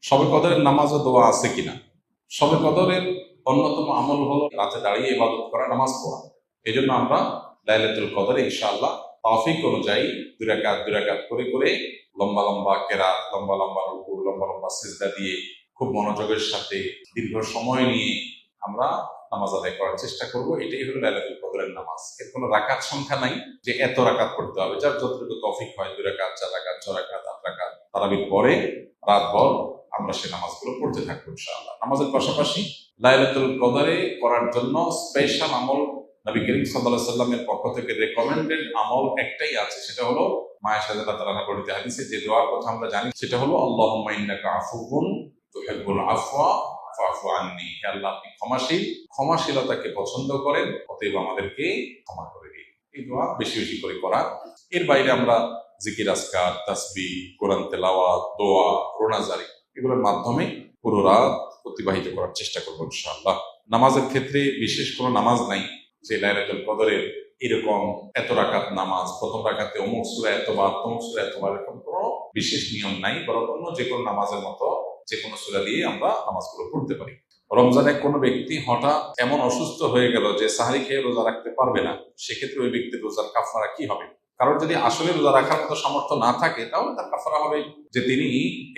শবে কদরের নামাজ ও দোয়া আছে কিনা? শবে কদরের অন্যতম আমল হলো রাতে দাঁড়িয়ে ইবাদত করা, নামাজ পড়া। এই জন্য আমরা লাইলাতুল কদরে ইনশাআল্লাহ তৌফিক অনুযায়ী দুই রাকাত করে করে লম্বা লম্বা কেরাত, লম্বা লম্বা রুকু, লম্বা লম্বা সিজদা দিয়ে খুব মনোযোগের সাথে দীর্ঘ সময় নিয়ে আমরা নামাজ আদায় করার চেষ্টা করব। এটাই হলো লাইলাতুল কদরের নামাজ। এর কোনো রাকাত সংখ্যা নাই যে এত রাকাত করতে হবে, যার যতটুকু তৌফিক হয় 2 রাকাত, 4 রাকাত, 6 রাকাত, 8 রাকাত তারাবির পরে রাতভর আমরা সেই নামাজগুলো পড়তে থাকবো ইনশাআল্লাহ। নামাজের পাশাপাশি লাইলাতুল কদরে করার জন্য স্পেশাল আমল নবী করিম সাল্লাল্লাহু আলাইহি সাল্লামের পক্ষ থেকে রেকমেন্ডেড আমল একটাই আছে, সেটা হলো মা আয়েশা রাদিয়াল্লাহু তাআলা বর্ণিত হাদিসে যে দোয়ার কথা আমরা জানি, সেটা হলো আল্লাহুম্মা ইন্নাকা আফুউন তুহিব্বুল আফওয়া ফাফু আন্নি। হে আল্লাহ, আপনি ক্ষমাশীল, ক্ষমাশীলতাকে পছন্দ করেন, অতএব আমাদেরকে ক্ষমা করে দিন। এই দোয়া বেশি বেশি করে করা। এর বাইরে আমরা জিকির, আজকার, তাসবিহ, কোরআন তেলাওয়াত, দোয়া, রোনাজারি এগুলোর মাধ্যমে পুরো রাত অতিবাহিত করার চেষ্টা করবো ইনশাআল্লাহ। নামাজের ক্ষেত্রে বিশেষ কোনো নামাজ নাই যে লাইলাতুল কদরের এরকম এত রাকাত নামাজ, প্রথম রাকাতে অমুক সূরা এতবার, তমুক সূরা এতবার, এরকম কোনো বিশেষ নিয়ম নাই। বরং অন্য যে কোনো নামাজের মতো যে কোনো সূরা দিয়ে আমরা নামাজগুলো পড়তে পারি। রমজানে কোনো ব্যক্তি হঠাৎ এমন অসুস্থ হয়ে গেল যে সাহারি খেয়ে রোজা রাখতে পারবে না, সেক্ষেত্রে ওই ব্যক্তির রোজার কাফারা কি হবে? কারণ যদি আসলে রোজা রাখার মতো সামর্থ্য না থাকে, তাহলে তার কাফারা হবে যে তিনি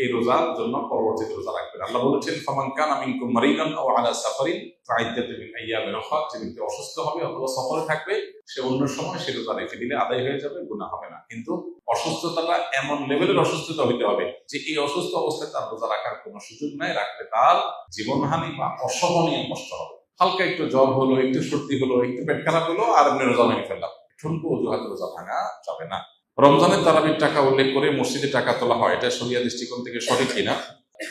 এই রোজার জন্য পরবর্তীতে রোজা রাখবেন। আল্লাহ বলেছেন, ফামান কানা মিনকুম মারিদান আও আলা সাফারিন ফাইদ্দাতুম মিন আইয়ামিন উখরা। যে ব্যক্তি অসুস্থ হবে অথবা সফরে থাকবে, সে অন্য সময় সে রোজা রেখে দিলে আদায় হয়ে যাবে, গুনাহ হবে না। কিন্তু অসুস্থতাটা এমন লেভেলের অসুস্থতা হইতে হবে যে এই অসুস্থ অবস্থায় তার রোজা রাখার কোনো সুযোগ নাই, রাখলে তার জীবনহানি বা অসহনীয় কষ্ট হবে। হালকা একটু জ্বর হলো, একটু সর্দি হলো, একটু পেট খারাপ হলো, আর এমনি রোজা ভেঙে ফেললাম, ঠুনকো অজুহাতে রোজা ভাঙা যাবে না। রমজানের তারাবির টাকা উল্লেখ করে মসজিদে টাকা তোলা হয়, এটা শরিয়া দৃষ্টিকোণ থেকে সঠিক কিনা?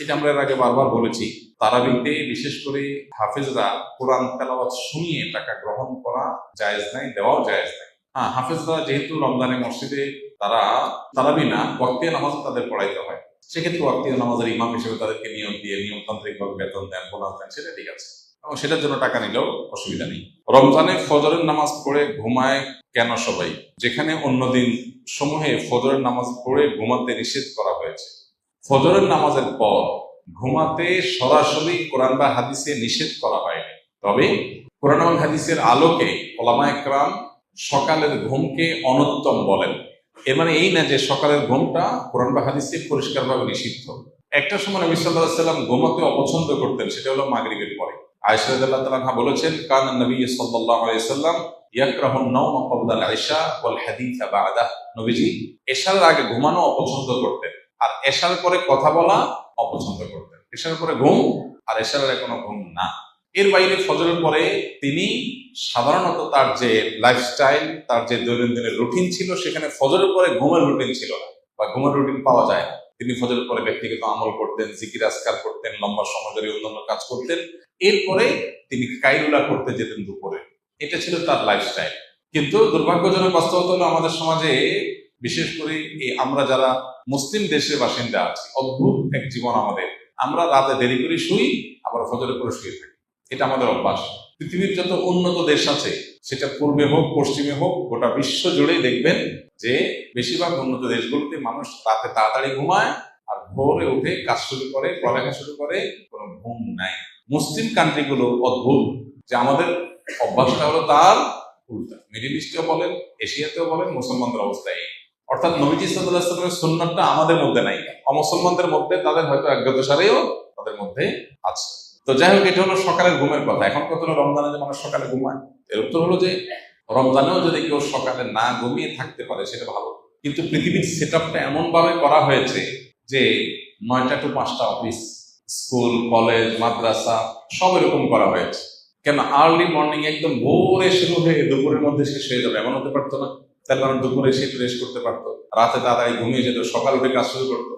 এটা আমরা এর আগে বারবার বলেছি। তারাবিতে বিশেষ করে হাফেজরা কোরআন তেলাওয়াত শুনিয়ে টাকা গ্রহণ করা জায়েজ নাই, দেওয়াও জায়েজ নাই। হ্যাঁ, হাফেজরা যেহেতু রমজানে মসজিদে তারা তারাবি না, ওয়াক্তিয়া নামাজ তাদের পড়াইতে হয়, সেক্ষেত্রে ওয়াক্তিয়া নামাজের ইমাম হিসেবে তাদেরকে নিয়োগ দিয়ে নিয়মতান্ত্রিক ভাবে বেতন দেন, বোনাস দেন, সেটা ঠিক আছে, এবং সেটার জন্য টাকা নিলেও অসুবিধা নেই। রমজানে ফজরের নামাজ পড়ে ঘুমায় কেন সবাই, যেখানে অন্যদিন সমূহে ফজরের নামাজ পড়ে ঘুমাতে নিষেধ করা হয়েছে? ফজরের নামাজের পর ঘুমাতে সরাসরি কোরআন বা হাদিসে নিষেধ করা হয়নি, তবে কোরআন এবং হাদিসের আলোকে ওলামায়ে কেরাম সকালের ঘুমকে অনুত্তম বলেন। এর মানে এই না যে সকালের ঘুমটা কোরআন বা হাদিসে পরিষ্কারভাবে নিষিদ্ধ। একটা সময় নবী সাল্লাল্লাহু আলাইহি ওয়াসাল্লাম ঘুমাতে অপছন্দ করতেন, সেটা হলো মাগরিবের পরে। আয়েশা রাদিয়াল্লাহু তাআলা আনহা বলেছেন, কানা নবী সাল্লাল্লাহু আলাইহি ওয়াসাল্লাম ইয়াকরাহু আন-নাওমা ক্বাবলা আল-ইশা ওয়াল হাদিসা বা'দাহ। নবীজি এশার আগে ঘুমানো অপছন্দ করতেন, আর এশার পরে কথা বলা অপছন্দ করতেন। এশার পরে ঘুম আর এশার আগে কোনো ঘুম না। এর বাইরে ফজরের পরে তিনি সাধারণত তার যে লাইফস্টাইল, তার যে দৈনন্দিনের রুটিন ছিল, সেখানে ফজরের পরে ঘুমের রুটিন ছিল না, বা ঘুমের রুটিন পাওয়া যায় না। তিনি ফজরের পরে ব্যক্তিগত আমল করতেন, জিকির আজকার করতেন, লম্বা সময় ধরে অন্যান্য কাজ করতেন। এরপরে তিনি কাইলুলা করতে যেতেন দুপুরে। এটা ছিল তার লাইফস্টাইল। কিন্তু দুর্ভাগ্যজনক বাস্তবতা হলো আমাদের সমাজে, বিশেষ করে আমরা যারা মুসলিম দেশের বাসিন্দা আছি, অদ্ভুত এক জীবন আমাদের। আমরা রাতে দেরি করে শুই, আবার ফজরের পরে শুয়ে থাকি। এটা আমাদের অভ্যাস। পৃথিবীর যত উন্নত দেশ আছে, সেটা পূর্বে হোক পশ্চিমে হোক, গোটা বিশ্ব জুড়েই দেখবেন যে বেশিরভাগ উন্নত দেশগুলোতে মানুষ রাতে তাড়াতাড়ি ঘুমায় আর ভোরে উঠে কাজ শুরু করে, পড়ালেখা শুরু করে, কোনো ঘুম নাই। মুসলিম কান্ট্রিগুলো অদ্ভুত যে আমাদের অভ্যাসটা হলো তার উল্টা। মিডল ইস্টেও বলেন, এশিয়াতেও বলেন, মুসলমানদের অবস্থায়। অর্থাৎ নবীজি সাল্লাল্লাহু আলাইহি ওয়াসাল্লামের সুন্নাতটা আমাদের মধ্যে নাই, অমুসলমানদের মধ্যে, তাদের হয়তো অজ্ঞাতসারেও তাদের মধ্যে আছে। তো যাই হোক, এটা হলো সকালের ঘুমের কথা। এখন কত হলো রমজানে যে মানুষ সকালে ঘুমায়, এর উত্তর হলো যে রমজানেও যদি কেউ সকালে না ঘুমিয়ে থাকতে পারে সেটা ভালো। কিন্তু পৃথিবীর সেট আপটা এমন ভাবে করা হয়েছে যে 9টা to 5টা অফিস, স্কুল, কলেজ, মাদ্রাসা সব এরকম করা হয়েছে। কেন আর্লি মর্নিং একদম ভোরে শুরু হয়ে দুপুরের মধ্যে শেষ হয়ে যাবে, এমন হতে পারতো না? তার কারণ দুপুরে সে রেস্ট করতে পারতো, রাতে তাড়াতাড়ি ঘুমিয়ে যেত, সকাল উঠে কাজ শুরু করতো।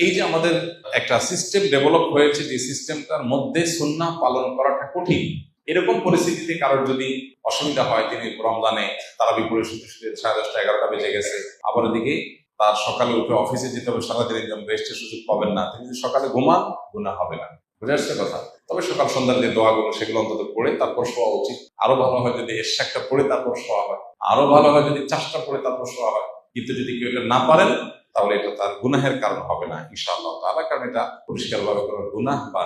এই যে আমাদের একটা সিস্টেম ডেভেলপ হয়েছে, যে সিস্টেমটার মধ্যে সুন্নাহ পালন করাটা কঠিন, এরকম পরিস্থিতিতে কারোর যদি অসুবিধা হয়, তিনি রমজানে তারাবি পড়ে শুতে শুতে 10:30 11টা বেজে গেছে, আবার এদিকে তার সকালে উঠে অফিসে যেতে হবে, সারাদিনের জন্য রেস্টের সুযোগ পাবেন না, তিনি যদি সকালে ঘুমান, গুনাহ হবে না। বুঝে আসছে কথা? তবে সকাল সন্ধ্যার যে দোয়াগুলো, সেগুলো অন্তত পড়ে তারপর শোয়া উচিত। আরো ভালো হয় যদি এশাকটা পড়ে তারপর শোয়া হয়, আরো ভালো হয় যদি চাষটা পড়ে তারপর শোয়া হয়। কিন্তু যদি কেউ এটা না পারেন, তাহলে এটা তার গুনাহের কারণ হবে না ইনশাআল্লাহ তাআলা, কারণ এটা পরিষ্কারভাবে কোনো গুনাহ বা